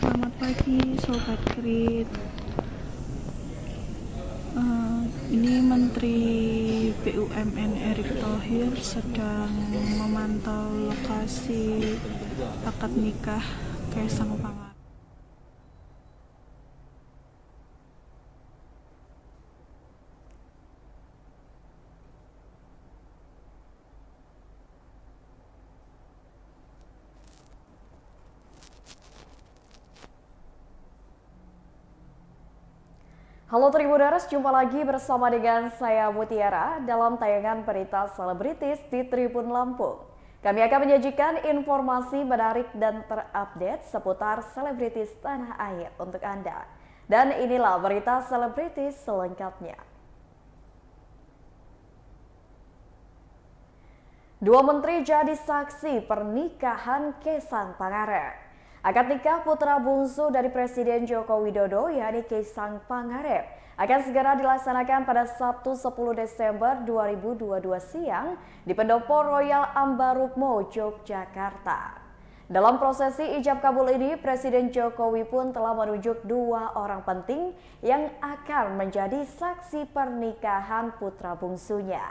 Selamat pagi Sobat Krit. Ini Menteri BUMN Erick Thohir sedang memantau lokasi akad nikah Kaisang Pangarep. Halo Tribunaers, jumpa lagi bersama dengan saya Mutiara dalam tayangan berita selebritis di Tribun Lampung. Kami akan menyajikan informasi menarik dan terupdate seputar selebritis tanah air untuk Anda. Dan inilah berita selebritis selengkapnya. Dua menteri jadi saksi pernikahan Kaisang Pangarep. Akad nikah putra bungsu dari Presiden Joko Widodo, yakni Kaisang Pangarep, akan segera dilaksanakan pada Sabtu 10 Desember 2022 siang di Pendopo Royal Ambarukmo, Yogyakarta. Dalam prosesi ijab kabul ini, Presiden Jokowi pun telah menunjuk dua orang penting yang akan menjadi saksi pernikahan putra bungsunya.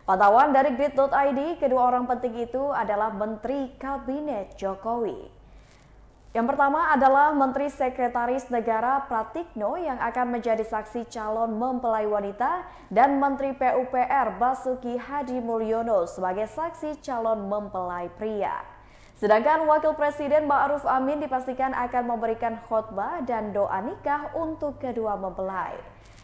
Pantauan dari Grid.id, kedua orang penting itu adalah Menteri Kabinet Jokowi. Yang pertama adalah Menteri Sekretaris Negara Pratikno yang akan menjadi saksi calon mempelai wanita dan Menteri PUPR Basuki Hadi Mulyono sebagai saksi calon mempelai pria. Sedangkan Wakil Presiden Ma'ruf Amin dipastikan akan memberikan khotbah dan doa nikah untuk kedua mempelai.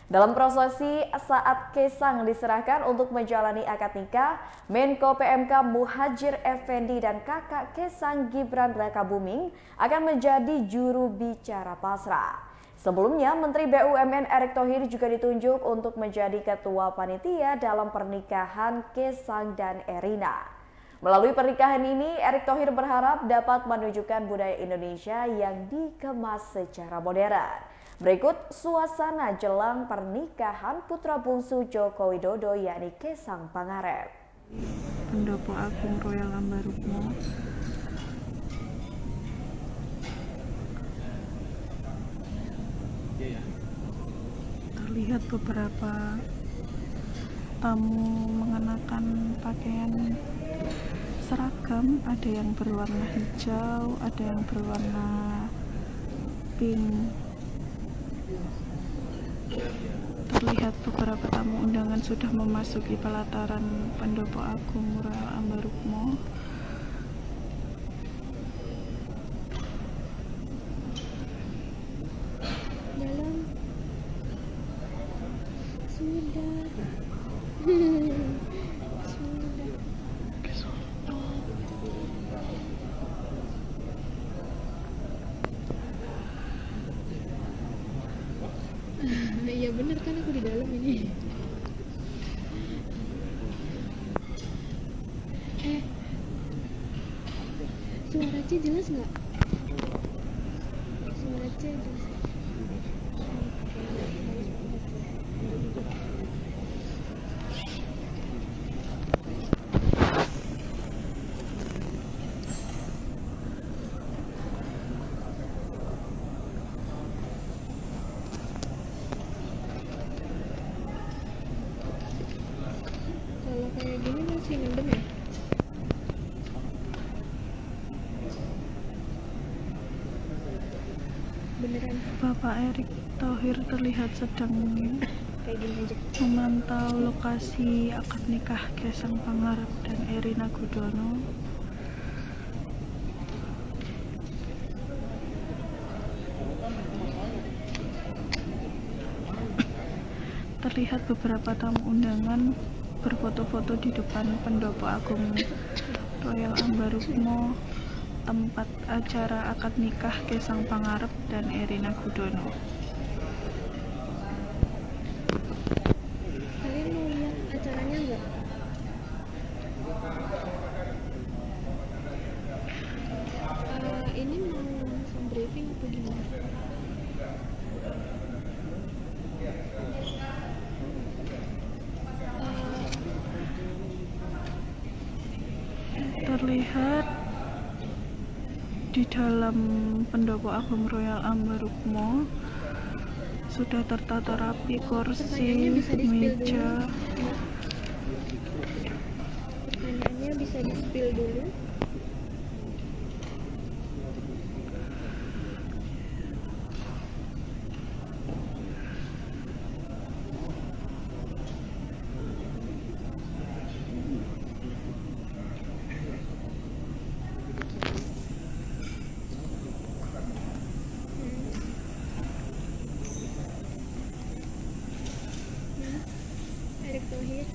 Dalam prosesi saat Kaisang diserahkan untuk menjalani akad nikah, Menko PMK Muhadjir Effendi dan kakak Kaisang Gibran Rakabuming akan menjadi juru bicara pasrah. Sebelumnya, Menteri BUMN Erick Thohir juga ditunjuk untuk menjadi ketua panitia dalam pernikahan Kaisang dan Erina. Melalui pernikahan ini, Erick Thohir berharap dapat menunjukkan budaya Indonesia yang dikemas secara modern. Berikut suasana jelang pernikahan putra bungsu Joko Widodo, yakni Kaisang Pangarep. Pendopo Agung Royal Ambarukmo. Terlihat beberapa tamu mengenakan pakaian seragam, ada yang berwarna hijau, ada yang berwarna pink. Terlihat beberapa tamu undangan sudah memasuki pelataran Pendopo Agung Royal Ambarukmo. Dalam sudah iya bener kan aku di dalam ini. Suara C jelas nggak? Suara C jelas. Kalau kayak gini masih mendem ya? Beneran Bapak Erick Thohir terlihat sedang kayak gini aja. memantau lokasi akad nikah Kaisang Pangarep dan Erina Gudono. Terlihat beberapa tamu undangan berfoto-foto di depan Pendopo Agung Royal Ambarukmo, tempat acara akad nikah Kaisang Pangarep dan Erina Gudono. Kalian mau lihat acaranya nggak? Ini mau langsung briefing atau gimana? Terlihat Di dalam pendopo Agung Royal Ambarukmo sudah tertata rapi kursi, Pertanyaannya bisa di-spill meja. dulu. Pertanyaannya bisa di-spill dulu. Erick Thohir.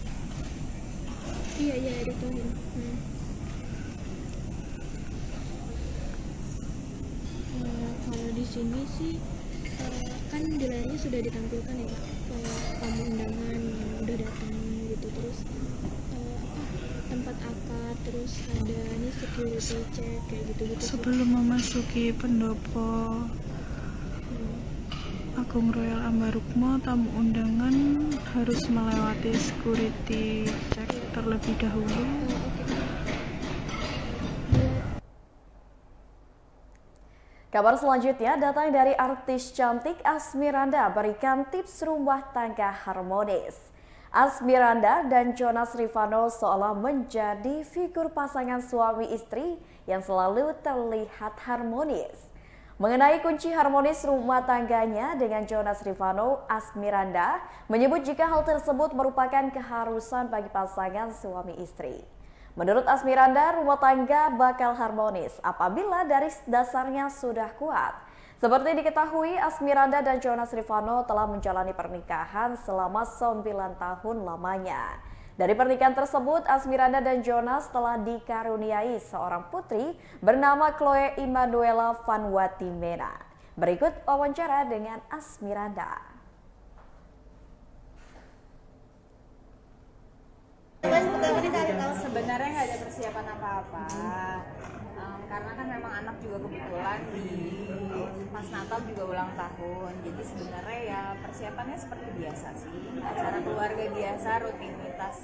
Iya Erick Thohir. Kalau di sini sih kan di layarnya sudah ditampilkan ya tamu undangan yang udah datang gitu, terus apa tempat akad, terus ada nih security check kayak gitu-gitu. Sebelum memasuki pendopo Agung Royal Ambarukmo, tamu undangan harus melewati security check terlebih dahulu. Kabar selanjutnya datang dari artis cantik Asmiranda berikan tips rumah tangga harmonis. Asmiranda dan Jonas Rivano seolah menjadi figur pasangan suami istri yang selalu terlihat harmonis. Mengenai kunci harmonis rumah tangganya dengan Jonas Rivano, Asmiranda menyebut jika hal tersebut merupakan keharusan bagi pasangan suami istri. Menurut Asmiranda, rumah tangga bakal harmonis apabila dari dasarnya sudah kuat. Seperti diketahui, Asmiranda dan Jonas Rivano telah menjalani pernikahan selama 9 tahun lamanya. Dari pernikahan tersebut, Asmiranda dan Jonas telah dikaruniai seorang putri bernama Chloe Immanuela Vanwati Mena. Berikut wawancara dengan Asmiranda. Pertama ini cari tahu sebenarnya nggak ada persiapan apa-apa, karena kan memang anak juga kebetulan di pas Natal juga ulang tahun, jadi sebenarnya ya persiapannya seperti biasa sih, acara keluarga biasa, rutinitas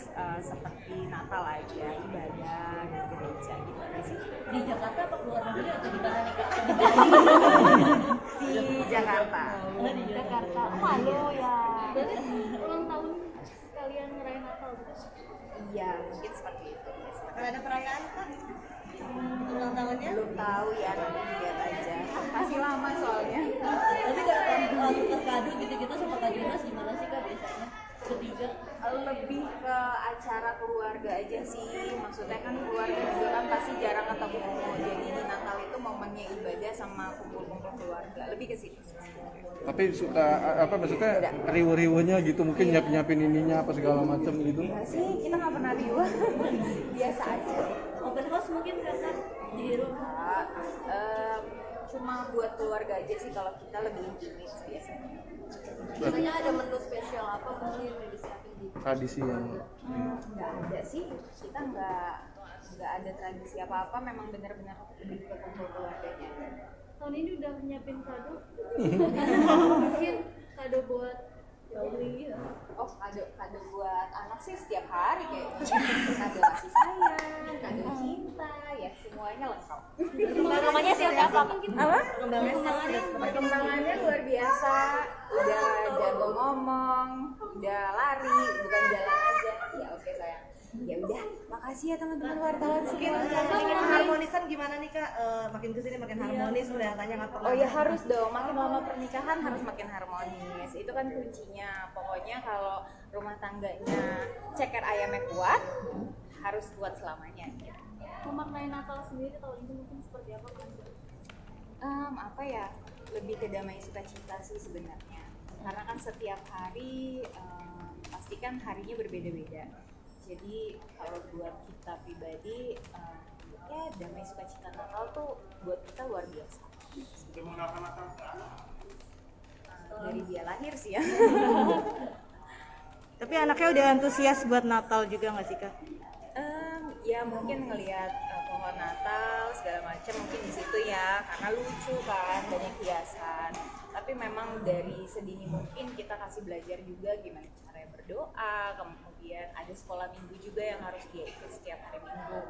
seperti Natal aja, ibadah di gereja gitu sih. Di Jakarta apa keluar negeri atau di mana nih Kak? Di Jakarta. Di Jakarta. Malu ya. Berarti ulang tahun kalian ngerayain Natal gitu? Iya, mungkin seperti itu. Kalau ada perayaan Kak? Ulang tahunnya? Belum tahu ya, nanti lihat aja. Masih lama soalnya. Tapi kalau tukar kado gitu-gitu sama Kak Jonas gimana sih Kak biasanya? Ketiga? Lebih ke acara keluarga aja sih, maksudnya kan keluarga juga kan pasti jarang ketemu, jadi di Natal itu momennya ibadah sama kumpul-kumpul keluarga, lebih ke situ. Tapi suka apa maksudnya riuh-riuhnya gitu, mungkin nyiapin ininya apa segala macam gitu. Enggak sih, kita nggak pernah riuh, biasa aja. Open house mungkin Kak di rumah? Cuma buat keluarga aja sih, kalau kita lebih intimate biasanya. Biasanya ada menu spesial apa mungkin yang disiapin di Tradisi yang Nggak ada sih, kita nggak ada tradisi apa-apa, memang benar-benar lebih ke kumpul keluarganya. Tahun ini udah nyiapin kado? Mungkin kado buat Loli ya? Oh, kado buat anak sih setiap hari kayak kado kasih sayang, kado cinta, ya semuanya lengkap. Namanya siapa Kak? Apa? Perkembangannya Luar biasa, udah jago ngomong, udah lari, bukan jalan aja. Ya oke sayang. Ya udah, makasih ya teman-teman wartawan semua. Makin harmonisan gimana nih Kak? Makin kesini makin harmonis kelihatannya nggak pernah. Oh ya harus dong, makin lama pernikahan harus makin harmonis. Itu kan kuncinya. Pokoknya kalau rumah tangganya ceker ayamnya kuat, harus kuat selamanya. Gitu. Memaknai Natal sendiri tahun ini mungkin seperti apa kan? Apa ya? Lebih ke damai sukacita sih sebenarnya. Karena kan setiap hari pasti kan harinya berbeda-beda. Jadi kalau buat kita pribadi, ya damai sukacita Natal tuh buat kita luar biasa. Dari dia lahir sih ya. Tapi anaknya udah antusias buat Natal juga nggak sih Kak? Ya mungkin ngelihat pohon Natal segala macam mungkin di situ ya, karena lucu kan, banyak hiasan. Tapi memang dari sedini mungkin kita kasih belajar juga gimana caranya berdoa, kemudian ada sekolah minggu juga yang harus dia ikut setiap hari Minggu.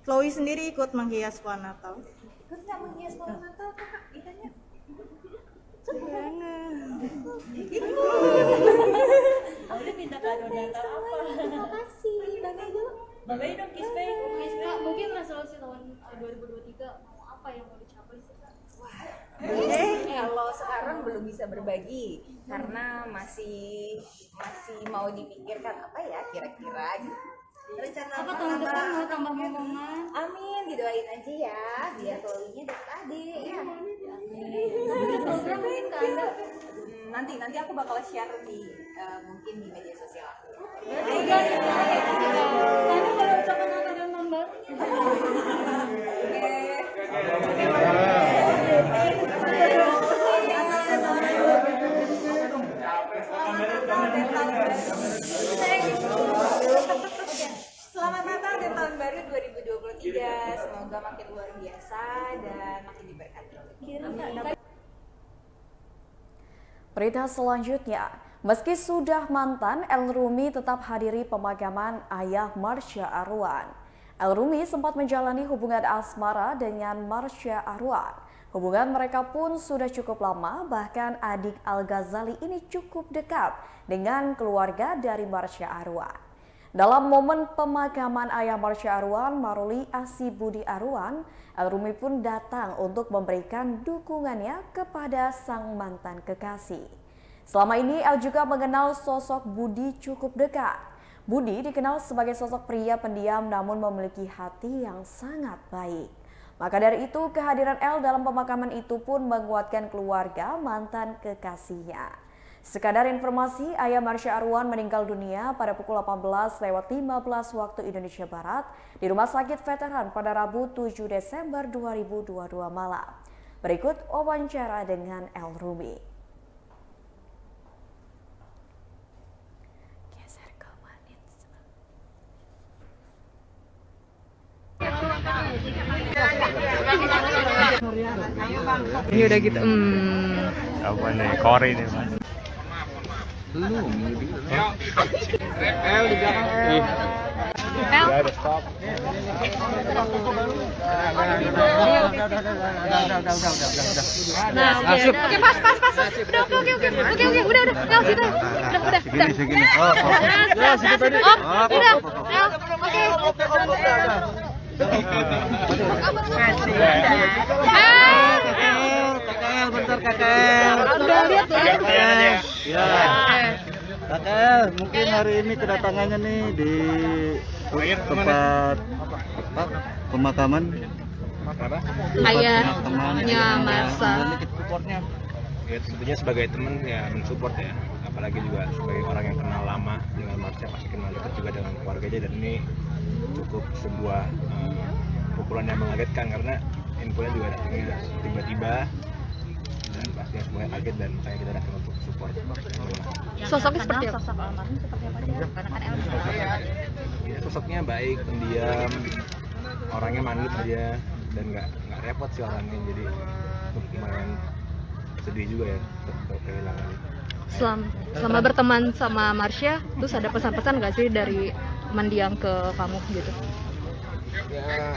Chloe sendiri ikut menghias pohon Natal. Ikut nggak menghias pohon Natal kakak? Ditanya. Udah minta kado Natal apa? Terima kasih. Bangga dulu. Bangga dong kiss back. Kak, mungkin resolusi tahun 2023 mau apa yang mau dicapai sih Kak? Kalau sekarang belum bisa berbagi karena masih mau dipikirkan apa ya kira-kira gitu. Rencana Apa tahun depan mau tambah momongan? Amin, didoain aja ya biar Chloe-nya deket adik ya. Program mungkin Kak Anda? Nanti aku bakal share di mungkin di media sosial aku. Karena kalau ucapan Natal dan tahun baru Selamat Natal dan tahun baru 2023. Semoga makin luar biasa dan makin diberkati. Berita selanjutnya, meski sudah mantan, El Rumi tetap hadiri pemakaman ayah Marsha Arwan. El Rumi sempat menjalani hubungan asmara dengan Marsha Arwan. Hubungan mereka pun sudah cukup lama, bahkan adik Al-Ghazali ini cukup dekat dengan keluarga dari Marsha Arwan. Dalam momen pemakaman ayah Marsha Arwan, Maruli Asibudi Arwan, El Rumi pun datang untuk memberikan dukungannya kepada sang mantan kekasih. Selama ini El juga mengenal sosok Budi cukup dekat. Budi dikenal sebagai sosok pria pendiam namun memiliki hati yang sangat baik. Maka dari itu kehadiran El dalam pemakaman itu pun menguatkan keluarga mantan kekasihnya. Sekadar informasi, ayah Marsha Arwan meninggal dunia pada pukul 18:15 waktu Indonesia Barat di Rumah Sakit Veteran pada Rabu 7 Desember 2022 malam. Berikut wawancara dengan El Rumi. Geser ke menit. Ini udah gitu. Apa nih? Kori nih, Mas. Belum. El di belakang El. Udah ada stop. Nah, oke, pas. Udah, udah. El situ. Udah. Segini. Oh. Ya, situ tadi. Udah. El, oke. KKL, bentar KKL. Udah lihat ya. Ya. KKL, mungkin hari ini kedatangannya nih di tempat pemakaman Ayahnya Marsha. supportnya. Ya tentunya sebagai teman ya mensupport ya. Apalagi juga sebagai orang yang kenal lama dengan Marsha, pasti kenal dekat juga dengan keluarganya, dan ini cukup sebuah pukulan yang mengagetkan karena infonya juga datangnya tiba-tiba dan pastinya semuanya kaget, dan makanya kita datang untuk support. Sosoknya seperti apa? Ya, sosoknya baik, pendiam, orangnya manis aja, dan nggak repot sih orangnya, jadi lumayan sedih juga ya untuk kehilangan. Selama berteman sama Marsha, terus ada pesan-pesan nggak sih dari mendiang ke kamu gitu? Ya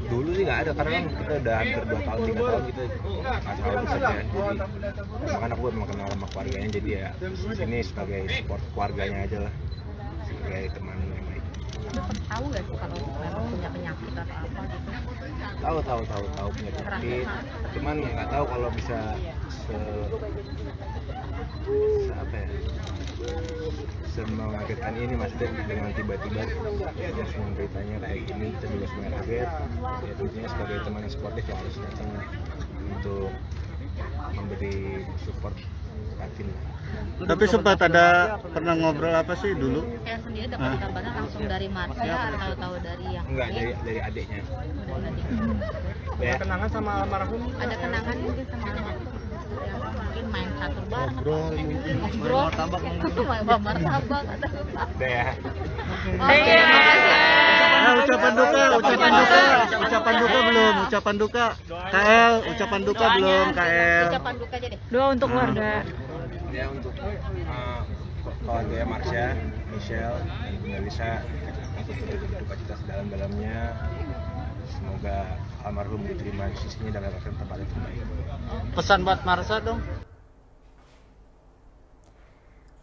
dulu sih nggak ada, karena kan kita udah hampir 2 tahun 3 tahun kita nggak terlalu dekat ya, jadi bahkan aku memang kenal sama keluarganya, jadi ya ini sebagai support keluarganya aja lah, sebagai teman yang baik. Tahu nggak sih kalau punya penyakit atau apa gitu? Tahu punya penyakit, cuman nggak tahu kalau bisa apa ya, semengagetkan ini, maksudnya dengan tiba-tiba semua beritanya kayak gini, kita juga semuanya kaget. Ya tentunya sebagai teman yang sportif ya harus datang untuk memberi support Kevin. Tapi sempat ada pernah ngobrol apa sih dulu? Saya sendiri dapat kabarnya langsung dari Marsha atau tahu dari yang Enggak, dari adiknya. Ada kenangan sama almarhum? ada kenangan mungkin sama almarhum yang mungkin main catur bareng atau Ngobrol mungkin. ngobrol main martabak atau Udah ya. Oke, makasih. Ucapan duka belum? Ucapan duka. KL, ucapan duka belum? KL. Ucapan duka aja deh. Doa untuk keluarga. Ya untuk keluarga Marsha, Michelle, dan Melissa, aku turut berduka cita sedalam-dalamnya. Semoga almarhum diterima di sisinya dan mendapatkan tempat yang terbaik. Pesan buat Marsha dong.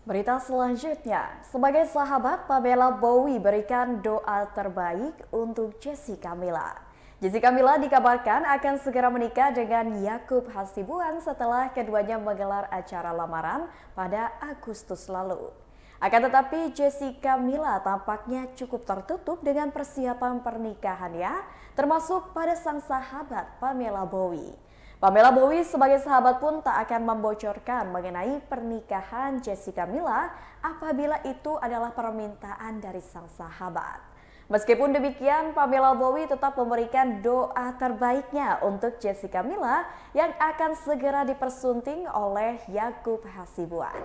Berita selanjutnya, sebagai sahabat, Pamela Bowie berikan doa terbaik untuk Jessica Mila. Jessica Mila dikabarkan akan segera menikah dengan Yakub Hasibuan setelah keduanya menggelar acara lamaran pada Agustus lalu. Akan tetapi Jessica Mila tampaknya cukup tertutup dengan persiapan pernikahannya, termasuk pada sang sahabat Pamela Bowie. Pamela Bowie sebagai sahabat pun tak akan membocorkan mengenai pernikahan Jessica Mila apabila itu adalah permintaan dari sang sahabat. Meskipun demikian, Pamela Bowie tetap memberikan doa terbaiknya untuk Jessica Mila yang akan segera dipersunting oleh Yakub Hasibuan.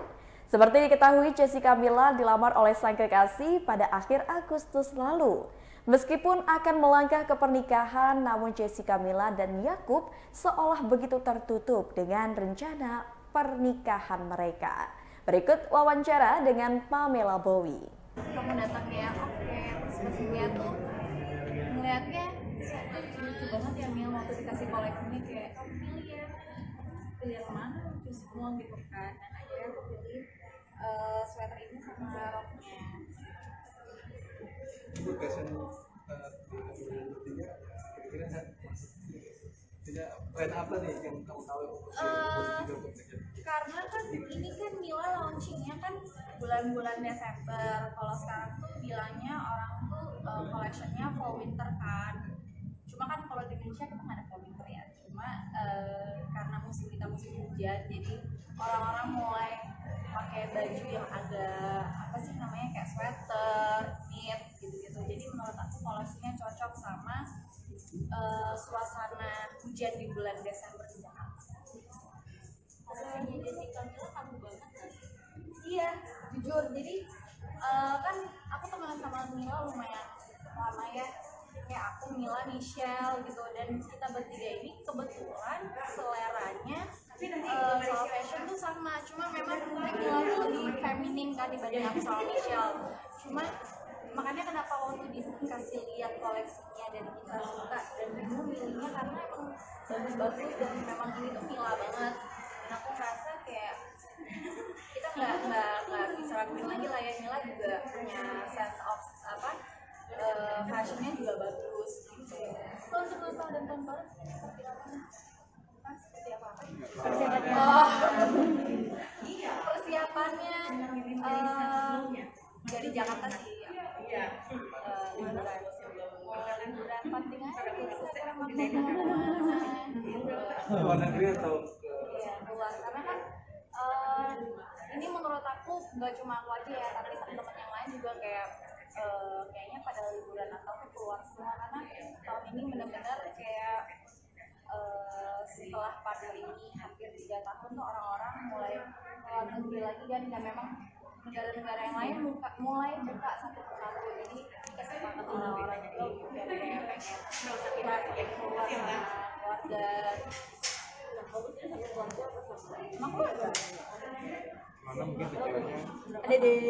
Seperti diketahui, Jessica Mila dilamar oleh sang kekasih pada akhir Agustus lalu. Meskipun akan melangkah ke pernikahan, namun Jessica Mila dan Yakub seolah begitu tertutup dengan rencana pernikahan mereka. Berikut wawancara dengan Pamela Bowie. Kamu datang ya, oke, terus pas lihat tuh ngeliatnya lucu banget ya Mil, waktu dikasih koleksinya kayak kamu pilih ya, pilih yang mana lucu semua gitu kan. Dan akhirnya aku pilih sweater ini sama roknya. Tidak brand apa nih yang kamu tahu? Karena kan ini kan Mila launchingnya kan bulan-bulan Desember. Kalau sekarang tuh bilangnya orang tuh collectionnya fall winter kan. Cuma kan kalau di Indonesia kita nggak ada fall winter ya. Cuma karena kita musim hujan, jadi orang-orang mulai pakai baju yang agak apa sih namanya kayak sweater, knit gitu-gitu. Jadi menurut aku koleksinya cocok sama suasana hujan di bulan Desember di Jakarta. Koleksinya Jessica Mila kamu banget kan? Iya, jujur. Jadi kan aku temenan sama Mila lumayan lama ya. Kayak aku, Mila, Michelle gitu, dan kita bertiga ini kebetulan seleranya soal fashion tuh sama. Cuma memang Mila tuh lebih feminim kan dibanding aku sama Michelle. Cuma makanya kenapa waktu dikasih lihat koleksinya dan kita suka dan bingung milihnya karena emang bagus-bagus dan memang ini tuh Mila banget. Dan aku merasa kayak kita nggak bisa raguin lagi lah ya, Mila juga punya sense of fashionnya juga bagus gitu. Kalau untuk Natal dan tahun baru seperti apa? Seperti apa? Persiapannya dari Jakarta sih. Liburan penting aja Luar negeri atau keluar, karena kan ini menurut aku nggak cuma aku aja ya, tapi teman-teman yang lain juga kayak kayaknya pada liburan atau keluar semua, karena tahun ini benar-benar kayak setelah pandemi ini hampir 3 tahun tuh orang-orang mulai keluar negeri lagi, dan memang negara-negara yang lain mulai buka satu persatu. Jadi kesempatan orang-orang juga yang kayak pengen keluar sama keluarga. Emang keluarga? mana mungkin pikirannya? Ada deh.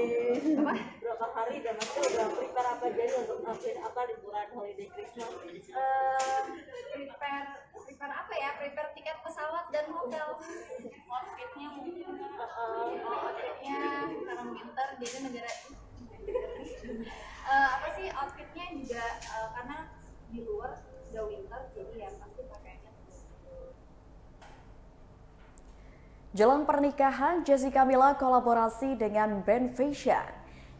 Apa? Berapa hari dan masih udah prepare apa jadi untuk ngelakuin apa liburan holiday Christmas? Prepare apa ya? Prepare tiket pesawat dan hotel. Outfitnya mungkin outfitnya karena winter jadi negara apa sih outfitnya juga karena di luar udah winter jadi ya pasti pakainya. Jelang pernikahan, Jessica Mila kolaborasi dengan brand fashion.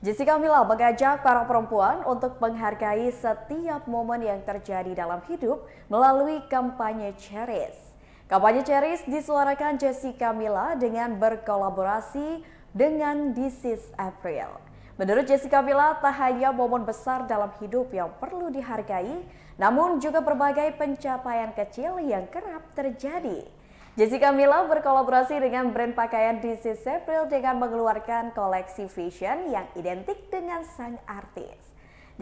Jessica Mila mengajak para perempuan untuk menghargai setiap momen yang terjadi dalam hidup melalui kampanye Cherish. Kampanye Cherish disuarakan Jessica Mila dengan berkolaborasi dengan This is April. Menurut Jessica Mila, tak hanya momen besar dalam hidup yang perlu dihargai, namun juga berbagai pencapaian kecil yang kerap terjadi. Jessica Mila berkolaborasi dengan brand pakaian This is April dengan mengeluarkan koleksi fashion yang identik dengan sang artis.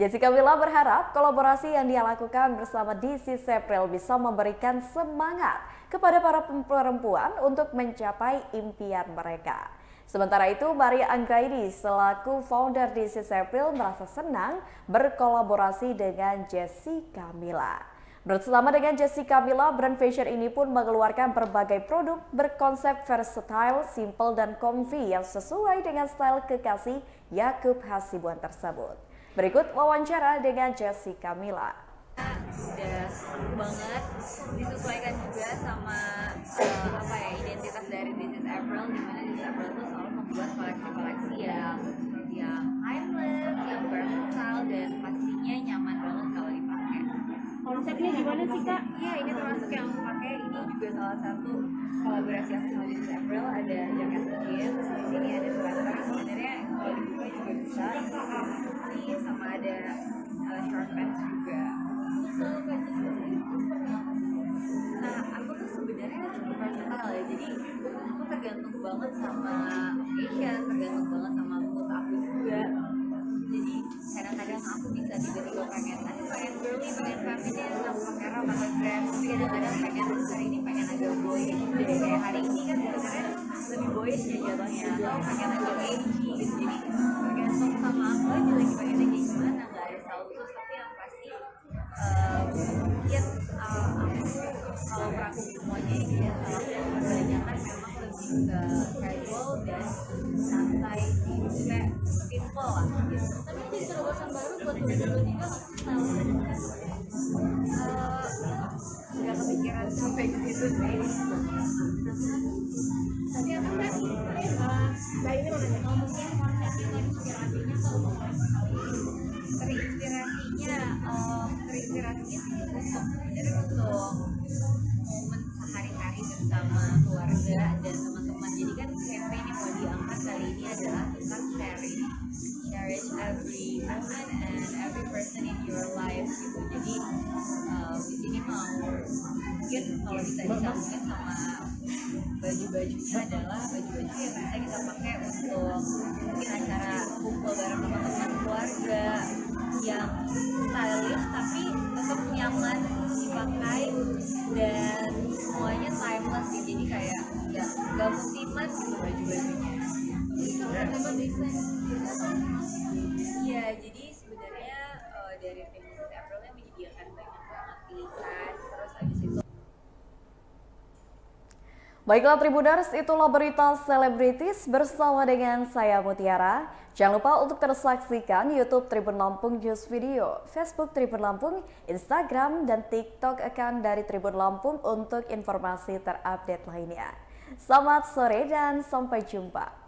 Jessica Mila berharap kolaborasi yang dia lakukan bersama This is April bisa memberikan semangat kepada para perempuan untuk mencapai impian mereka. Sementara itu, Maria Anggraini selaku founder This is April merasa senang berkolaborasi dengan Jessica Mila. Bersama dengan Jessica Mila, brand fashion ini pun mengeluarkan berbagai produk berkonsep versatile, simple, dan comfy yang sesuai dengan style kekasih Yakub Hasibuan tersebut. Berikut wawancara dengan Jessica Mila. Udah banget disesuaikan juga sama identitas dari This is April, dimana This is April tuh selalu membuat koleksi-koleksi yang timeless, yang versatile, dan pastinya nyaman banget kalau dipakai. Konsepnya gimana sih Kak? Iya, ini termasuk yang aku pakai. Ini juga salah satu kolaborasi aku sama This is April. Ada jaket jeans, di sini ada sweater. Sebenarnya kalau dibuka juga bisa. Ini sama ada short pants juga. Nah, aku tuh sebenarnya cukup versatile ya. Jadi aku tergantung banget sama occasion, tergantung banget sama mood aku juga. Jadi kadang-kadang aku bisa tiba-tiba pengen girly, pengen feminine, aku pakai rok atau dress. Tapi kadang-kadang hari ini pengen agak boyish. Jadi kayak hari ini kan sebenarnya lebih boyish ya jatuhnya. Atau pengen agak edgy gitu. Jadi tergantung sama aku aja lagi pengennya kayak gimana. Gak ada style khusus, tapi yang pasti mungkin aku kalau merangkum semuanya ini ya, kebanyakan memang lebih ke casual dan santai sih, kayak simple lah gitu. Tapi jadi terobosan baru buat 2023 nggak kepikiran sampai ke situ sih. Tapi apa kan Mbak ini mau ngomongin konsepnya atau inspirasinya kalau terinspirasinya sih untuk momen sehari-hari bersama keluarga dan teman-teman. Jadi kan campaign yang mau diangkat kali ini adalah tentang cherish every moment and every person in your life gitu. Jadi di sini mau mungkin kalau bisa disambungin sama baju-bajunya adalah baju-baju yang bisa kita pakai untuk mungkin acara kumpul bareng teman-teman keluarga yang stylish tapi tetap nyaman dipakai dan semuanya timeless sih. Jadi kayak ya gak musiman gitu baju-bajunya. Iya, jadi sebenarnya dari tim This April yang menyediakan banyak banget pilihan, terus habis itu Baiklah Tribuners, itulah berita selebritis bersama dengan saya Mutiara. Jangan lupa untuk terus saksikan YouTube Tribun Lampung News Video, Facebook Tribun Lampung, Instagram, dan TikTok account dari Tribun Lampung untuk informasi terupdate lainnya. Selamat sore dan sampai jumpa.